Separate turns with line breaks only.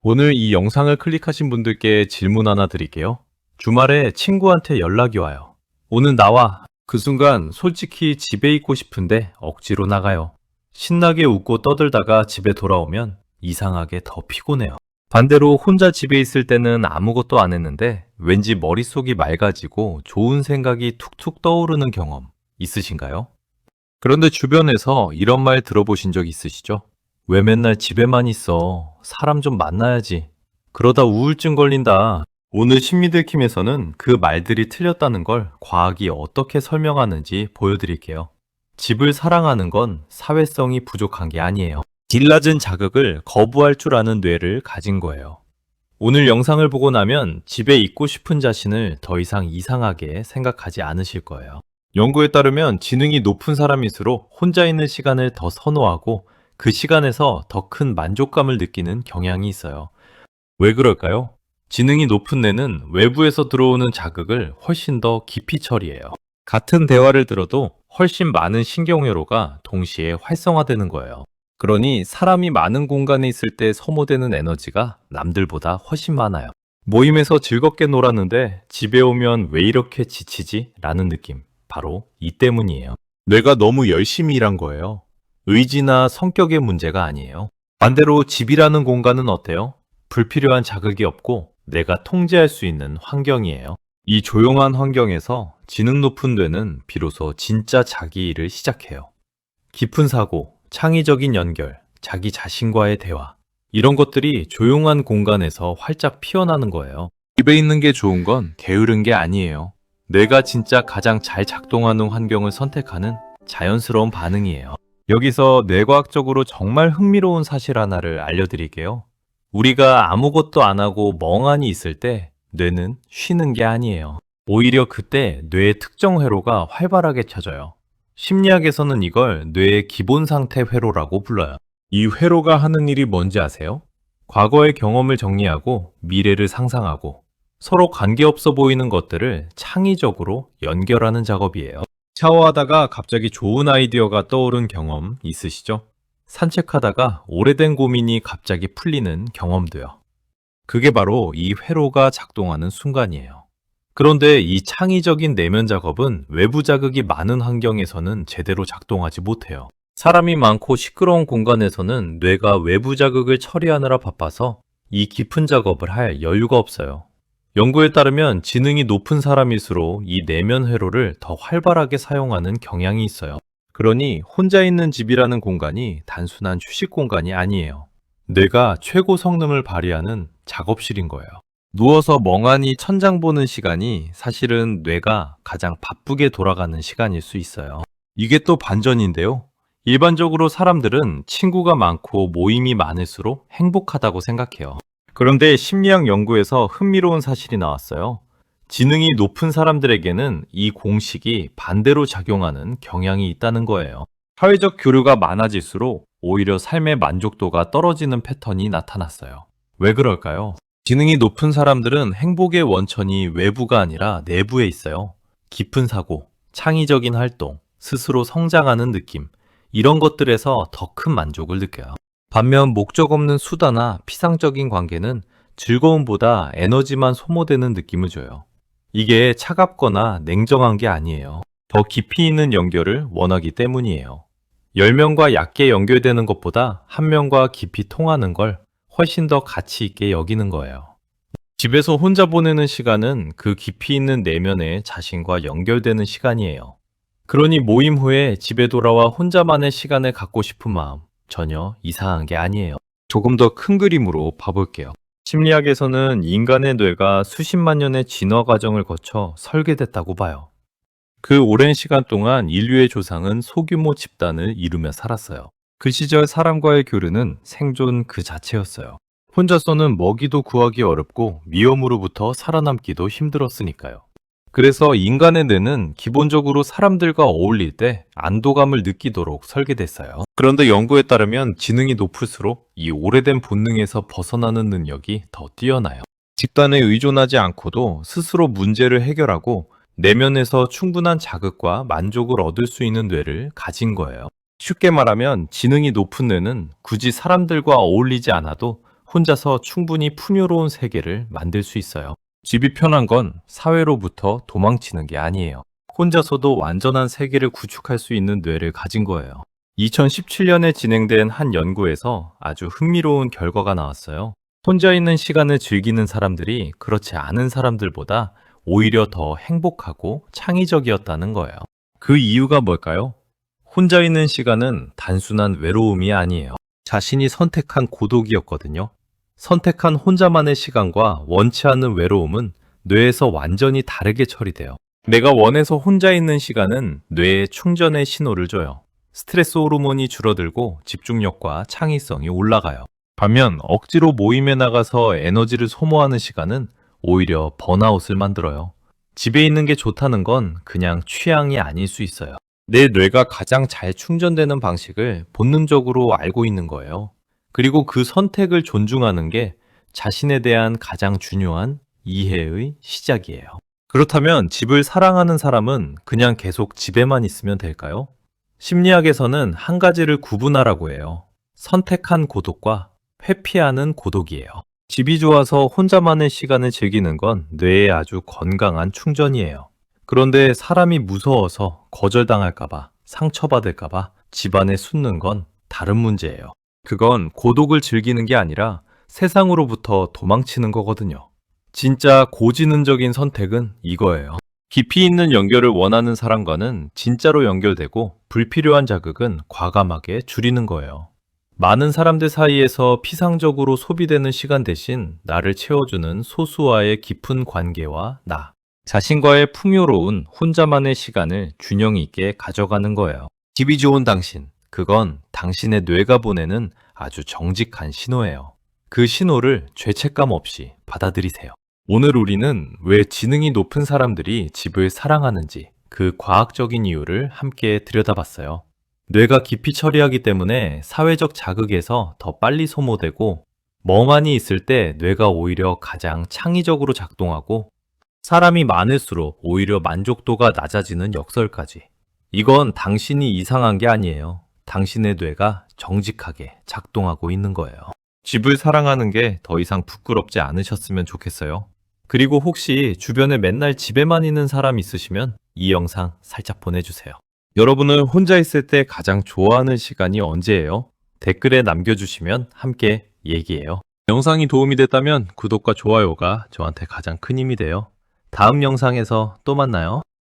오늘 이 영상을 클릭하신 분들께 질문 하나 드릴게요. 주말에 친구한테 연락이 와요. 오늘 나와. 그 순간 솔직히 집에 있고 싶은데 억지로 나가요. 신나게 웃고 떠들다가 집에 돌아오면 이상하게 더 피곤해요. 반대로 혼자 집에 있을 때는 아무것도 안 했는데 왠지 머릿속이 맑아지고 좋은 생각이 툭툭 떠오르는 경험 있으신가요? 그런데 주변에서 이런 말 들어보신 적 있으시죠? 왜 맨날 집에만 있어? 사람 좀 만나야지. 그러다 우울증 걸린다. 오늘 심리들킴에서는 그 말들이 틀렸다는 걸 과학이 어떻게 설명하는지 보여드릴게요. 집을 사랑하는 건 사회성이 부족한 게 아니에요. 딜낮은 자극을 거부할 줄 아는 뇌를 가진 거예요. 오늘 영상을 보고 나면 집에 있고 싶은 자신을 더 이상 이상하게 생각하지 않으실 거예요. 연구에 따르면 지능이 높은 사람일수록 혼자 있는 시간을 더 선호하고 그 시간에서 더 큰 만족감을 느끼는 경향이 있어요. 왜 그럴까요? 지능이 높은 뇌는 외부에서 들어오는 자극을 훨씬 더 깊이 처리해요. 같은 대화를 들어도 훨씬 많은 신경회로가 동시에 활성화되는 거예요. 그러니 사람이 많은 공간에 있을 때 소모되는 에너지가 남들보다 훨씬 많아요. 모임에서 즐겁게 놀았는데 집에 오면 왜 이렇게 지치지? 라는 느낌. 바로 이 때문이에요. 뇌가 너무 열심히 일한 거예요. 의지나 성격의 문제가 아니에요. 반대로 집이라는 공간은 어때요? 불필요한 자극이 없고 내가 통제할 수 있는 환경이에요. 이 조용한 환경에서 지능 높은 뇌는 비로소 진짜 자기 일을 시작해요. 깊은 사고, 창의적인 연결, 자기 자신과의 대화, 이런 것들이 조용한 공간에서 활짝 피어나는 거예요. 집에 있는 게 좋은 건 게으른 게 아니에요. 내가 진짜 가장 잘 작동하는 환경을 선택하는 자연스러운 반응이에요. 여기서 뇌과학적으로 정말 흥미로운 사실 하나를 알려드릴게요. 우리가 아무것도 안 하고 멍하니 있을 때 뇌는 쉬는 게 아니에요. 오히려 그때 뇌의 특정 회로가 활발하게 켜져요. 심리학에서는 이걸 뇌의 기본 상태 회로라고 불러요. 이 회로가 하는 일이 뭔지 아세요? 과거의 경험을 정리하고 미래를 상상하고 서로 관계없어 보이는 것들을 창의적으로 연결하는 작업이에요. 샤워하다가 갑자기 좋은 아이디어가 떠오른 경험 있으시죠? 산책하다가 오래된 고민이 갑자기 풀리는 경험도요. 그게 바로 이 회로가 작동하는 순간이에요. 그런데 이 창의적인 내면 작업은 외부 자극이 많은 환경에서는 제대로 작동하지 못해요. 사람이 많고 시끄러운 공간에서는 뇌가 외부 자극을 처리하느라 바빠서 이 깊은 작업을 할 여유가 없어요. 연구에 따르면 지능이 높은 사람일수록 이 내면 회로를 더 활발하게 사용하는 경향이 있어요. 그러니 혼자 있는 집이라는 공간이 단순한 휴식 공간이 아니에요. 뇌가 최고 성능을 발휘하는 작업실인 거예요. 누워서 멍하니 천장 보는 시간이 사실은 뇌가 가장 바쁘게 돌아가는 시간일 수 있어요. 이게 또 반전인데요. 일반적으로 사람들은 친구가 많고 모임이 많을수록 행복하다고 생각해요. 그런데 심리학 연구에서 흥미로운 사실이 나왔어요. 지능이 높은 사람들에게는 이 공식이 반대로 작용하는 경향이 있다는 거예요. 사회적 교류가 많아질수록 오히려 삶의 만족도가 떨어지는 패턴이 나타났어요. 왜 그럴까요? 지능이 높은 사람들은 행복의 원천이 외부가 아니라 내부에 있어요. 깊은 사고, 창의적인 활동, 스스로 성장하는 느낌, 이런 것들에서 더 큰 만족을 느껴요. 반면 목적 없는 수다나 피상적인 관계는 즐거움보다 에너지만 소모되는 느낌을 줘요. 이게 차갑거나 냉정한 게 아니에요. 더 깊이 있는 연결을 원하기 때문이에요. 10명과 얕게 연결되는 것보다 1명과 깊이 통하는 걸 훨씬 더 가치 있게 여기는 거예요. 집에서 혼자 보내는 시간은 그 깊이 있는 내면의 자신과 연결되는 시간이에요. 그러니 모임 후에 집에 돌아와 혼자만의 시간을 갖고 싶은 마음, 전혀 이상한 게 아니에요. 조금 더 큰 그림으로 봐볼게요. 심리학에서는 인간의 뇌가 수십만 년의 진화 과정을 거쳐 설계됐다고 봐요. 그 오랜 시간 동안 인류의 조상은 소규모 집단을 이루며 살았어요. 그 시절 사람과의 교류는 생존 그 자체였어요. 혼자서는 먹이도 구하기 어렵고 위험으로부터 살아남기도 힘들었으니까요. 그래서 인간의 뇌는 기본적으로 사람들과 어울릴 때 안도감을 느끼도록 설계됐어요. 그런데 연구에 따르면 지능이 높을수록 이 오래된 본능에서 벗어나는 능력이 더 뛰어나요. 집단에 의존하지 않고도 스스로 문제를 해결하고 내면에서 충분한 자극과 만족을 얻을 수 있는 뇌를 가진 거예요. 쉽게 말하면 지능이 높은 뇌는 굳이 사람들과 어울리지 않아도 혼자서 충분히 풍요로운 세계를 만들 수 있어요. 집이 편한 건 사회로부터 도망치는 게 아니에요. 혼자서도 완전한 세계를 구축할 수 있는 뇌를 가진 거예요. 2017년에 진행된 한 연구에서 아주 흥미로운 결과가 나왔어요. 혼자 있는 시간을 즐기는 사람들이 그렇지 않은 사람들보다 오히려 더 행복하고 창의적이었다는 거예요. 그 이유가 뭘까요? 혼자 있는 시간은 단순한 외로움이 아니에요. 자신이 선택한 고독이었거든요. 선택한 혼자만의 시간과 원치 않는 외로움은 뇌에서 완전히 다르게 처리돼요. 내가 원해서 혼자 있는 시간은 뇌에 충전의 신호를 줘요. 스트레스 호르몬이 줄어들고 집중력과 창의성이 올라가요. 반면 억지로 모임에 나가서 에너지를 소모하는 시간은 오히려 번아웃을 만들어요. 집에 있는 게 좋다는 건 그냥 취향이 아닐 수 있어요. 내 뇌가 가장 잘 충전되는 방식을 본능적으로 알고 있는 거예요. 그리고 그 선택을 존중하는 게 자신에 대한 가장 중요한 이해의 시작이에요. 그렇다면 집을 사랑하는 사람은 그냥 계속 집에만 있으면 될까요? 심리학에서는 한 가지를 구분하라고 해요. 선택한 고독과 회피하는 고독이에요. 집이 좋아서 혼자만의 시간을 즐기는 건 뇌에 아주 건강한 충전이에요. 그런데 사람이 무서워서 거절당할까봐, 상처받을까봐 집안에 숨는 건 다른 문제예요. 그건 고독을 즐기는 게 아니라 세상으로부터 도망치는 거거든요. 진짜 고지능적인 선택은 이거예요. 깊이 있는 연결을 원하는 사람과는 진짜로 연결되고 불필요한 자극은 과감하게 줄이는 거예요. 많은 사람들 사이에서 피상적으로 소비되는 시간 대신 나를 채워주는 소수와의 깊은 관계와 나. 자신과의 풍요로운 혼자만의 시간을 균형 있게 가져가는 거예요. 집이 좋은 당신, 그건 당신의 뇌가 보내는 아주 정직한 신호예요. 그 신호를 죄책감 없이 받아들이세요. 오늘 우리는 왜 지능이 높은 사람들이 집을 사랑하는지 그 과학적인 이유를 함께 들여다봤어요. 뇌가 깊이 처리하기 때문에 사회적 자극에서 더 빨리 소모되고 멍하니 있을 때 뇌가 오히려 가장 창의적으로 작동하고 사람이 많을수록 오히려 만족도가 낮아지는 역설까지. 이건 당신이 이상한 게 아니에요. 당신의 뇌가 정직하게 작동하고 있는 거예요. 집을 사랑하는 게 더 이상 부끄럽지 않으셨으면 좋겠어요. 그리고 혹시 주변에 맨날 집에만 있는 사람 있으시면 이 영상 살짝 보내주세요. 여러분은 혼자 있을 때 가장 좋아하는 시간이 언제예요? 댓글에 남겨주시면 함께 얘기해요. 영상이 도움이 됐다면 구독과 좋아요가 저한테 가장 큰 힘이 돼요. 다음 영상에서 또 만나요.